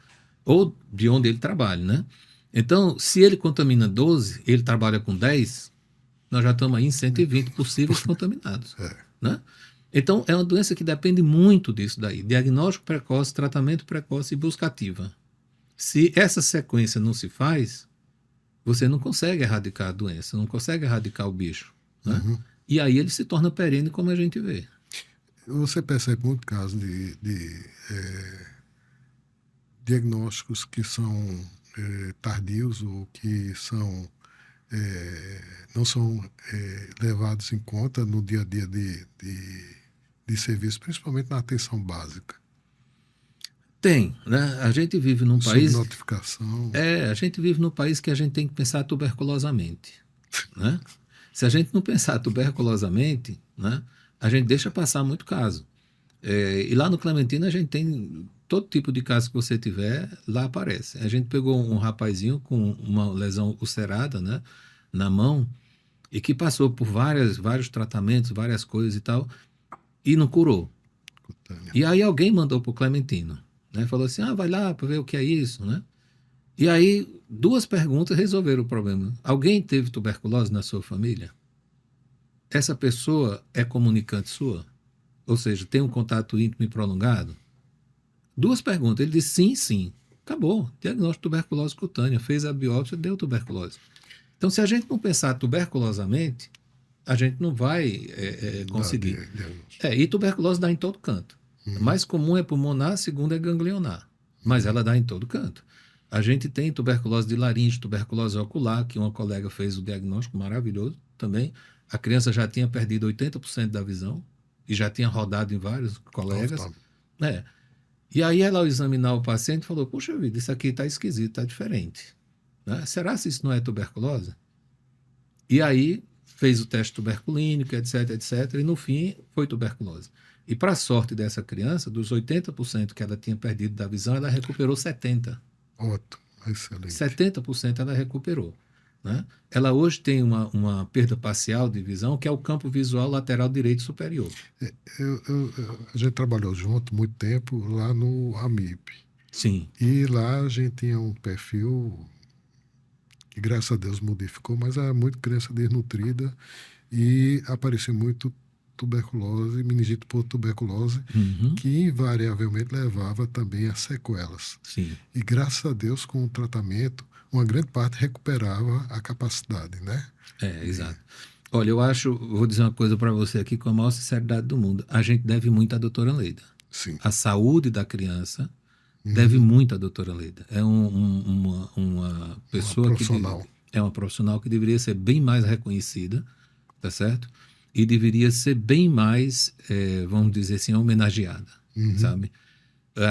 Ou de onde ele trabalha. Né? Então, se ele contamina 12, ele trabalha com 10, nós já estamos aí em 120 possíveis contaminados. Né? Então, é uma doença que depende muito disso daí. Diagnóstico precoce, tratamento precoce e busca ativa. Se essa sequência não se faz, você não consegue erradicar a doença, não consegue erradicar o bicho. Né? E aí ele se torna perene, como a gente vê.
Você percebe muito casos de diagnósticos que são tardios ou que são, não são levados em conta no dia a dia de serviço, principalmente na atenção básica.
Tem, né? A gente vive num país...
Subnotificação.
A gente vive num país que a gente tem que pensar tuberculosamente. Né? Se a gente não pensar tuberculosamente, né, a gente deixa passar muito caso. E lá no Clementina a gente tem todo tipo de caso que você tiver, lá aparece. A gente pegou um rapazinho com uma lesão ulcerada, né, na mão, e que passou por vários tratamentos, várias coisas e tal, e não curou. E aí alguém mandou para o Clementino, né, falou assim, vai lá para ver o que é isso, né? E aí 2 perguntas resolveram o problema. Alguém teve tuberculose na sua família? Essa pessoa é comunicante sua? Ou seja, tem um contato íntimo e prolongado? 2 perguntas. Ele disse sim, sim. Acabou. Diagnóstico de tuberculose cutânea. Fez a biópsia, deu tuberculose. Então, se a gente não pensar tuberculosamente, a gente não vai conseguir. E tuberculose dá em todo canto. A mais comum é pulmonar, a segunda é ganglionar. Mas ela dá em todo canto. A gente tem tuberculose de laringe, tuberculose ocular, que uma colega fez o diagnóstico maravilhoso também. A criança já tinha perdido 80% da visão e já tinha rodado em vários colegas. E aí ela, ao examinar o paciente, falou, puxa vida, isso aqui está esquisito, está diferente. Né? Será se isso não é tuberculose? E aí fez o teste tuberculínico, etc, etc, e no fim foi tuberculose. E para a sorte dessa criança, dos 80% que ela tinha perdido da visão, ela recuperou 70%.
Ótimo, excelente.
70% ela recuperou. Né? Ela hoje tem uma perda parcial de visão, que é o campo visual lateral direito superior.
A gente trabalhou junto muito tempo lá no AMIP.
Sim.
E lá a gente tinha um perfil que, graças a Deus, modificou, mas era muito criança desnutrida e aparecia muito tuberculose, meningite por tuberculose, que invariavelmente levava também a sequelas.
Sim.
E graças a Deus, com o tratamento, uma grande parte recuperava a capacidade, né?
Exato. Olha, vou dizer uma coisa para você aqui com a maior sinceridade do mundo. A gente deve muito à doutora Leida.
Sim.
A saúde da criança deve muito à doutora Leida. É uma pessoa é uma profissional que deveria ser bem mais reconhecida, tá certo? E deveria ser bem mais, vamos dizer assim, homenageada, sabe?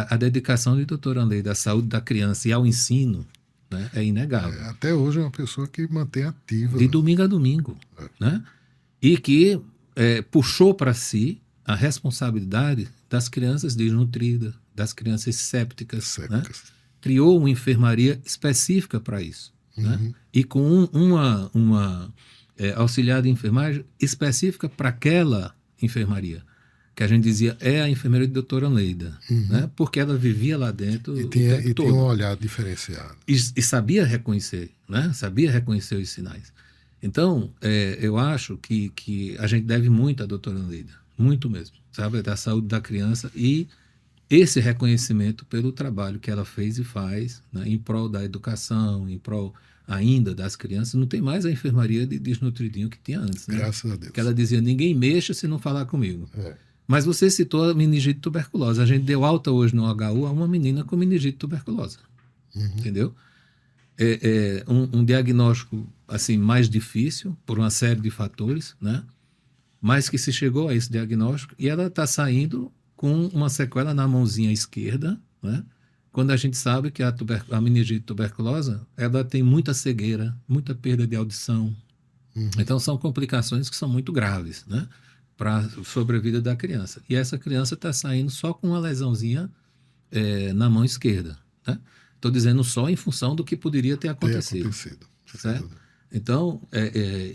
A dedicação de doutora Leida à saúde da criança e ao ensino, né, é inegável.
Até hoje é uma pessoa que mantém ativa.
De domingo a domingo. Né? E que puxou para si a responsabilidade das crianças desnutridas, das crianças sépticas. Né? Criou uma enfermaria específica para isso. Né? E com uma auxiliar de enfermagem específica para aquela enfermaria. Que a gente dizia, é a enfermeira de doutora Leida, né? Porque ela vivia lá dentro
e tinha um olhar diferenciado.
E sabia reconhecer, né? Sabia reconhecer os sinais. Então, eu acho que a gente deve muito à doutora Leida, muito mesmo, sabe? Da saúde da criança e esse reconhecimento pelo trabalho que ela fez e faz, né? Em prol da educação, em prol ainda das crianças. Não tem mais a enfermaria de desnutridinho que tinha antes, né?
Graças a Deus.
Que ela dizia, ninguém mexa se não falar comigo. Mas você citou a meningite tuberculosa. A gente deu alta hoje no HU a uma menina com meningite tuberculosa. Entendeu? Um diagnóstico assim, mais difícil, por uma série de fatores, né? Mas que se chegou a esse diagnóstico e ela está saindo com uma sequela na mãozinha esquerda, né? Quando a gente sabe que a meningite tuberculosa ela tem muita cegueira, muita perda de audição. Então são complicações que são muito graves, né? Para a sobrevida da criança. E essa criança está saindo só com uma lesãozinha na mão esquerda. né? Estou dizendo só em função do que poderia ter acontecido. Certo? Então,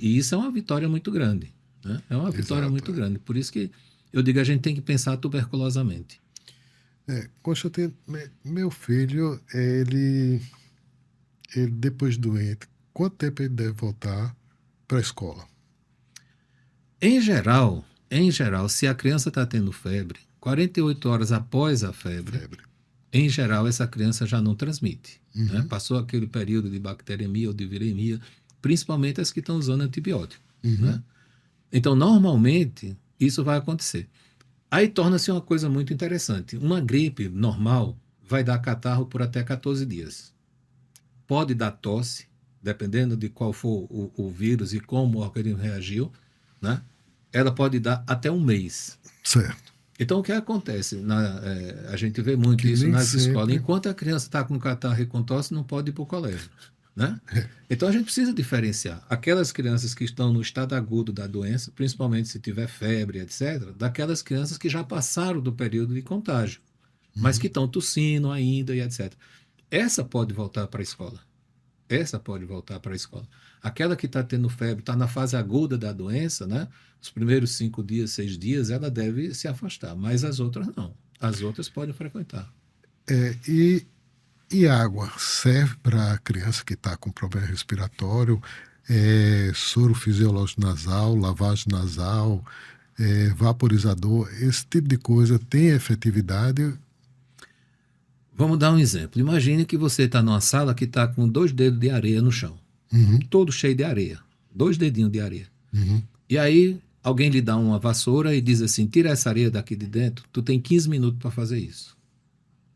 e isso é uma vitória muito grande. Né? É uma vitória muito grande. Por isso que eu digo, a gente tem que pensar tuberculosamente.
Constantino, meu filho, ele depois doente, quanto tempo ele deve voltar para a escola?
Em geral, se a criança está tendo febre, 48 horas após a febre, em geral, essa criança já não transmite. Né? Passou aquele período de bacteremia ou de viremia, principalmente as que estão usando antibiótico. Né? Então, normalmente, isso vai acontecer. Aí torna-se uma coisa muito interessante. Uma gripe normal vai dar catarro por até 14 dias. Pode dar tosse, dependendo de qual for o vírus e como o organismo reagiu, né? Ela pode dar até um mês.
Certo.
Então, o que acontece? A gente vê muito isso nas escolas. Enquanto a criança está com catarro e com tosse, não pode ir para o colégio. Né? Então, a gente precisa diferenciar aquelas crianças que estão no estado agudo da doença, principalmente se tiver febre, etc., daquelas crianças que já passaram do período de contágio, mas que estão tossindo ainda e etc. Essa pode voltar para a escola. Aquela que está tendo febre, está na fase aguda da doença, né? Os primeiros 5 dias, 6 dias, ela deve se afastar, mas as outras não. As outras podem frequentar.
E água serve para a criança que está com problema respiratório, soro fisiológico nasal, lavagem nasal, vaporizador, esse tipo de coisa tem efetividade?
Vamos dar um exemplo. Imagine que você está numa sala que está com 2 dedos de areia no chão, todo cheio de areia, 2 dedinhos de areia. E aí alguém lhe dá uma vassoura e diz assim, tira essa areia daqui de dentro, tu tem 15 minutos para fazer isso.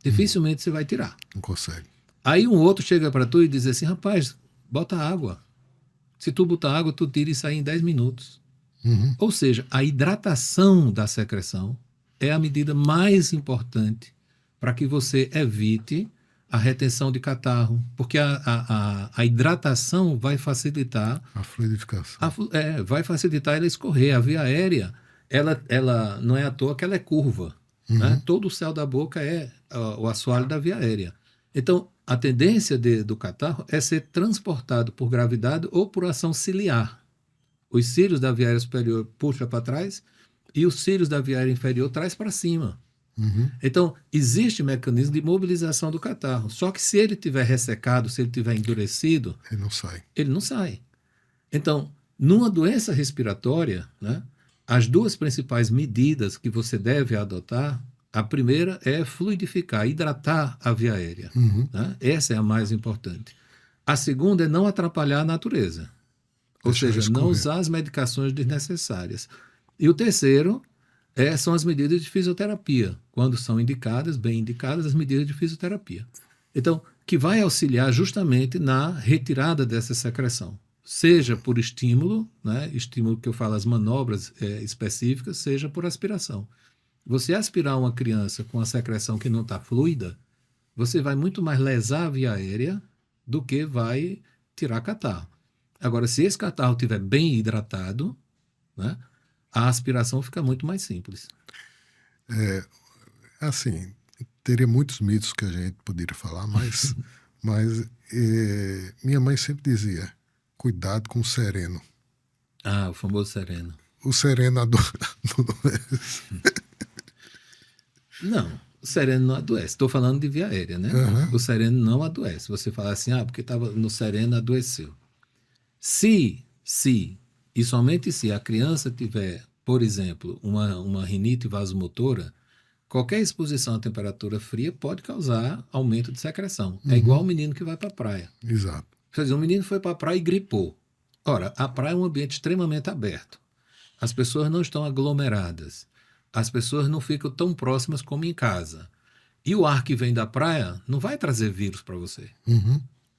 Dificilmente você vai tirar.
Não consegue.
Aí um outro chega para tu e diz assim, rapaz, bota água. Se tu botar água, tu tira isso aí em 10 minutos. Ou seja, a hidratação da secreção é a medida mais importante para que você evite a retenção de catarro, porque a hidratação vai facilitar
a fluidificação.
Vai facilitar ela escorrer. A via aérea, ela não é à toa que ela é curva. Né? Todo o céu da boca é o assoalho da via aérea. Então, a tendência do catarro é ser transportado por gravidade ou por ação ciliar. Os cílios da via aérea superior puxam para trás e os cílios da via aérea inferior traz para cima. Então, existe mecanismo de mobilização do catarro. Só que se ele estiver ressecado, se ele estiver endurecido, ele não sai. Então, numa doença respiratória, né, as 2 principais medidas que você deve adotar, a primeira é fluidificar, hidratar a via aérea. Né? Essa é a mais importante. A segunda é não atrapalhar a natureza. Ou seja, não usar as medicações desnecessárias. E o terceiro são as medidas de fisioterapia, quando são indicadas, bem indicadas, as medidas de fisioterapia. Então, que vai auxiliar justamente na retirada dessa secreção, seja por estímulo, né, estímulo que eu falo, as manobras específicas, seja por aspiração. Você aspirar uma criança com a secreção que não está fluida, você vai muito mais lesar a via aérea do que vai tirar catarro. Agora, se esse catarro estiver bem hidratado, né, a aspiração fica muito mais simples.
Assim, teria muitos mitos que a gente poderia falar, mas minha mãe sempre dizia, cuidado com o sereno.
O famoso sereno.
O sereno adoece.
Não, o sereno não adoece. Estou falando de via aérea, né? O sereno não adoece. Você fala assim, porque estava no sereno, adoeceu. Se e somente se a criança tiver, por exemplo, uma rinite vasomotora, qualquer exposição à temperatura fria pode causar aumento de secreção. É igual o menino que vai para a praia.
Exato.
Quer dizer, um menino foi para a praia e gripou. Ora, a praia é um ambiente extremamente aberto. As pessoas não estão aglomeradas. As pessoas não ficam tão próximas como em casa. E o ar que vem da praia não vai trazer vírus para você.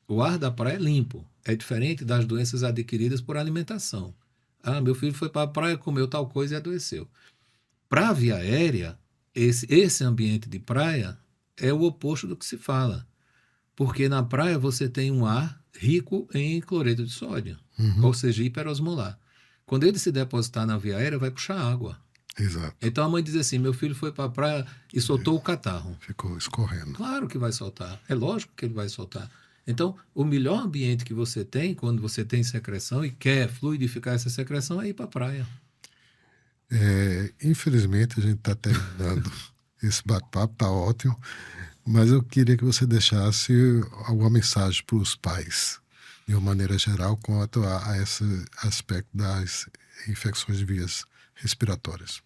O ar da praia é limpo. É diferente das doenças adquiridas por alimentação. Meu filho foi para a praia, comeu tal coisa e adoeceu. Para a via aérea, esse ambiente de praia é o oposto do que se fala. Porque na praia você tem um ar rico em cloreto de sódio, ou seja, hiperosmolar. Quando ele se depositar na via aérea, vai puxar água.
Exato.
Então a mãe diz assim, meu filho foi para a praia e soltou o catarro.
Ficou escorrendo.
Claro que vai soltar, é lógico que ele vai soltar. Então, o melhor ambiente que você tem, quando você tem secreção e quer fluidificar essa secreção, é ir para a praia.
Infelizmente, a gente está terminando esse bate-papo, está ótimo, mas eu queria que você deixasse alguma mensagem para os pais, de uma maneira geral, quanto a esse aspecto das infecções de vias respiratórias.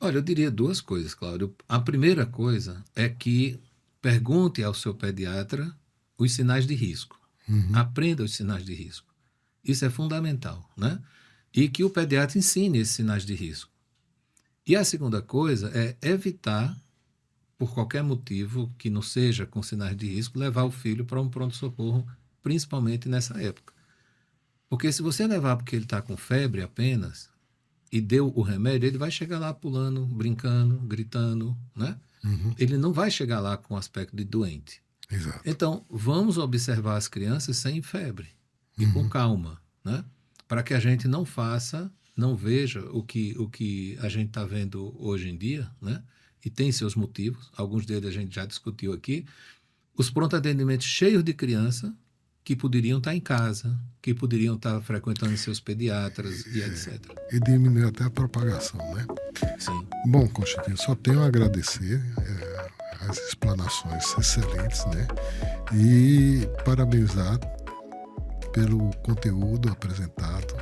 Olha, eu diria duas coisas, Cláudio. A primeira coisa é que pergunte ao seu pediatra os sinais de risco. Aprenda os sinais de risco. Isso é fundamental, né? E que o pediatra ensine esses sinais de risco. E a segunda coisa é evitar, por qualquer motivo que não seja com sinais de risco, levar o filho para um pronto-socorro, principalmente nessa época. Porque se você levar porque ele está com febre apenas e deu o remédio, ele vai chegar lá pulando, brincando, gritando, né? Ele não vai chegar lá com aspecto de doente.
Exato.
Então, vamos observar as crianças sem febre e com calma, né? Para que a gente não veja o que a gente está vendo hoje em dia, né? E tem seus motivos, alguns deles a gente já discutiu aqui, os pronto-atendimentos cheios de criança que poderiam estar em casa, que poderiam estar frequentando seus pediatras e etc.
E diminuir até a propagação, né?
Sim.
Bom, Constantino, só tenho a agradecer as explanações excelentes, né? E parabenizar pelo conteúdo apresentado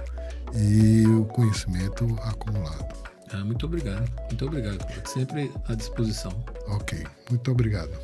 e o conhecimento acumulado.
Muito obrigado. Muito obrigado. Sempre à disposição.
Ok, muito obrigado.